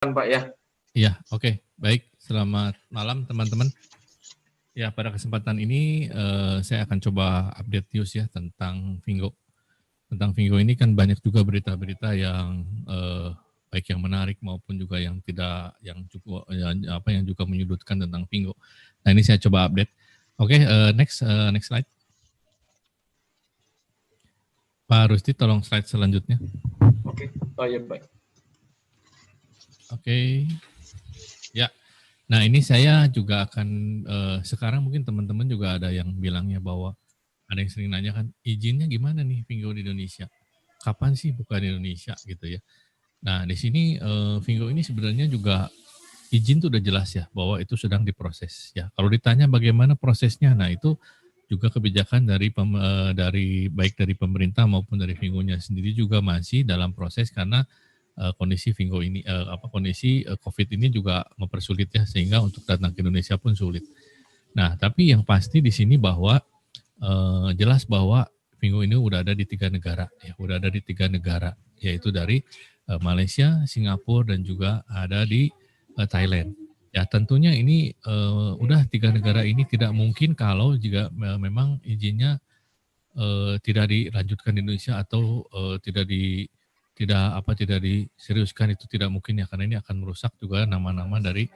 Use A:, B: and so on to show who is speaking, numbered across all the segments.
A: Pak ya.
B: Iya, oke. Baik. Selamat malam teman-teman. Ya, pada kesempatan ini saya akan coba update news ya tentang Vingo. Tentang Vingo ini kan banyak juga berita-berita yang baik yang menarik maupun juga yang tidak, yang cukup yang juga menyudutkan tentang Vingo. Nah, ini saya coba update. Oke, next slide. Pak Rusdi, tolong slide selanjutnya.
A: Oke. Oh ya, baik.
B: Oke. Ya. Nah, ini saya juga akan sekarang mungkin teman-teman juga ada yang bilangnya bahwa ada yang sering nanya kan, izinnya gimana nih Vingo di Indonesia? Kapan sih buka di Indonesia gitu ya? Nah, di sini Vingo ini sebenarnya juga izin tuh udah jelas ya bahwa itu sedang diproses ya. Kalau ditanya bagaimana prosesnya, nah itu juga kebijakan dari baik dari pemerintah maupun dari Vingo-nya sendiri juga masih dalam proses karena kondisi Vingo ini kondisi COVID ini juga mempersulit ya, sehingga untuk datang ke Indonesia pun sulit. Nah, tapi yang pasti di sini bahwa jelas bahwa Vingo ini udah ada di 3 negara ya, udah ada di 3 negara, yaitu dari Malaysia, Singapura dan juga ada di Thailand. Ya, tentunya ini udah 3 negara ini tidak mungkin kalau jika memang izinnya tidak dilanjutkan di Indonesia atau tidak diseriuskan, itu tidak mungkin ya, karena ini akan merusak juga nama-nama dari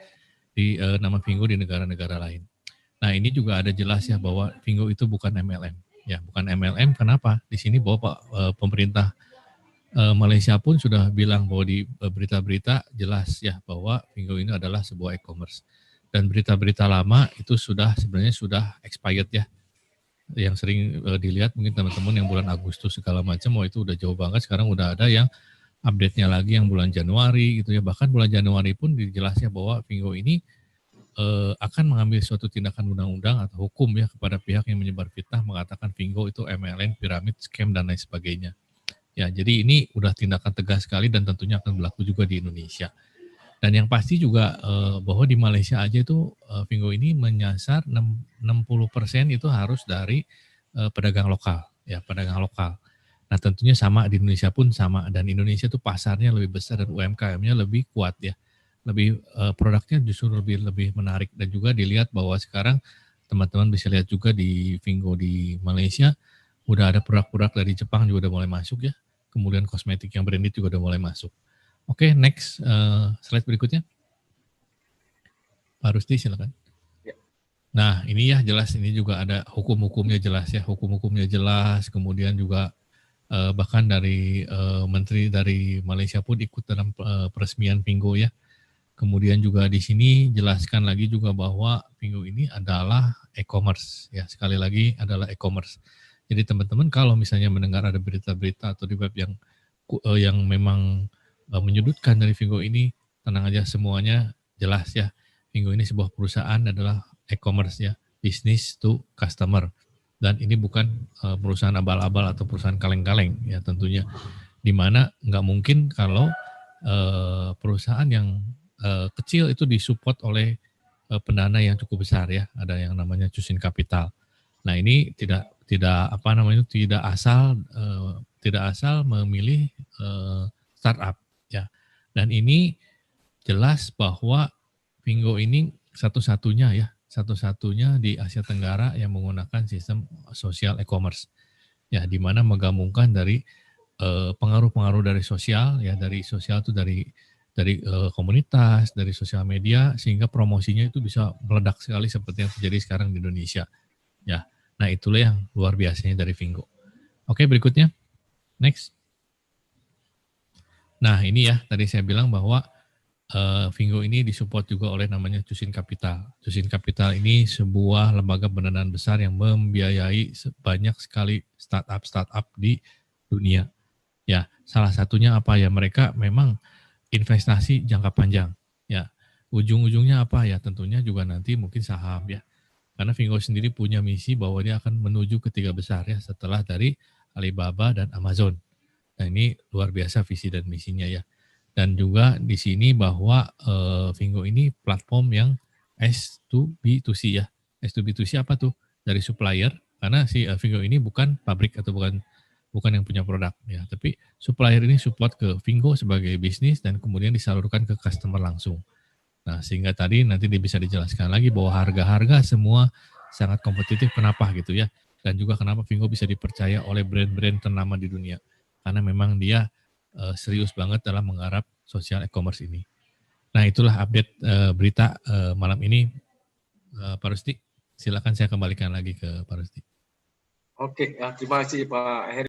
B: nama Vingo di negara-negara lain. Nah, ini juga ada jelas ya bahwa Vingo itu bukan MLM. Ya, bukan MLM. Kenapa? Di sini bahwa pemerintah Malaysia pun sudah bilang bahwa di berita-berita jelas ya bahwa Vingo ini adalah sebuah e-commerce. Dan berita-berita lama itu sebenarnya sudah expired ya. Yang sering dilihat mungkin teman-teman yang bulan Agustus segala macam, itu udah jauh banget. Sekarang udah ada yang update-nya lagi yang bulan Januari gitu ya. Bahkan bulan Januari pun dijelasnya bahwa Vingo ini akan mengambil suatu tindakan undang-undang atau hukum ya kepada pihak yang menyebar fitnah mengatakan Vingo itu MLM, piramid, scam dan lain sebagainya. Ya, jadi ini udah tindakan tegas sekali dan tentunya akan berlaku juga di Indonesia. Dan yang pasti juga bahwa di Malaysia aja itu Vingo ini menyasar 60% itu harus dari pedagang lokal, ya pedagang lokal. Nah, tentunya sama di Indonesia pun sama, dan Indonesia tuh pasarnya lebih besar dan UMKM-nya lebih kuat ya. Lebih produknya justru lebih menarik, dan juga dilihat bahwa sekarang teman-teman bisa lihat juga di Vingo di Malaysia udah ada produk-produk dari Jepang juga udah mulai masuk ya. Kemudian kosmetik yang branded juga udah mulai masuk. Oke, next slide berikutnya. Pak Rusdi silakan.
A: Ya.
B: Nah, ini ya jelas, ini juga ada hukum-hukumnya jelas ya, hukum-hukumnya jelas, kemudian juga bahkan dari menteri dari Malaysia pun ikut dalam peresmian Vingo ya. Kemudian juga di sini jelaskan lagi juga bahwa Vingo ini adalah e-commerce ya, sekali lagi adalah e-commerce. Jadi teman-teman kalau misalnya mendengar ada berita-berita atau di web yang memang menyudutkan dari Vingo ini, tenang aja, semuanya jelas ya. Vingo ini sebuah perusahaan adalah e-commerce ya, business to customer. Dan ini bukan perusahaan abal-abal atau perusahaan kaleng-kaleng ya tentunya. Dimana nggak mungkin kalau perusahaan yang kecil itu disupport oleh pendana yang cukup besar ya, ada yang namanya Cusin Capital. Nah, ini tidak asal memilih startup ya. Dan ini jelas bahwa Vingo ini satu-satunya di Asia Tenggara yang menggunakan sistem sosial e-commerce ya, di mana menggabungkan dari pengaruh-pengaruh dari sosial ya, dari sosial itu dari komunitas, dari sosial media, sehingga promosinya itu bisa meledak sekali seperti yang terjadi sekarang di Indonesia. Ya, nah itulah yang luar biasanya dari Vingo. Oke, berikutnya, next. Nah, ini ya tadi saya bilang bahwa Vingo ini disupport juga oleh namanya Cusin Capital. Cusin Capital ini sebuah lembaga pendanaan besar yang membiayai banyak sekali startup di dunia. Ya, salah satunya apa ya, mereka memang investasi jangka panjang. Ya, ujung-ujungnya apa ya, tentunya juga nanti mungkin saham ya. Karena Vingo sendiri punya misi bahwa dia akan menuju ke 3 besar ya, setelah dari Alibaba dan Amazon. Nah, ini luar biasa visi dan misinya ya. Dan juga di sini bahwa Vingo ini platform yang S2B2C ya. S2B2C apa tuh? Dari supplier, karena si Vingo ini bukan pabrik atau bukan bukan yang punya produk ya. Tapi supplier ini support ke Vingo sebagai bisnis dan kemudian disalurkan ke customer langsung. Nah, sehingga tadi nanti bisa dijelaskan lagi bahwa harga-harga semua sangat kompetitif. Kenapa gitu ya? Dan juga kenapa Vingo bisa dipercaya oleh brand-brand ternama di dunia. Karena memang dia serius banget dalam menggarap social e-commerce ini. Nah, itulah update berita malam ini, Pak Rusdi. Silakan saya kembalikan lagi ke Pak Rusdi.
A: Oke, terima kasih Pak Heri.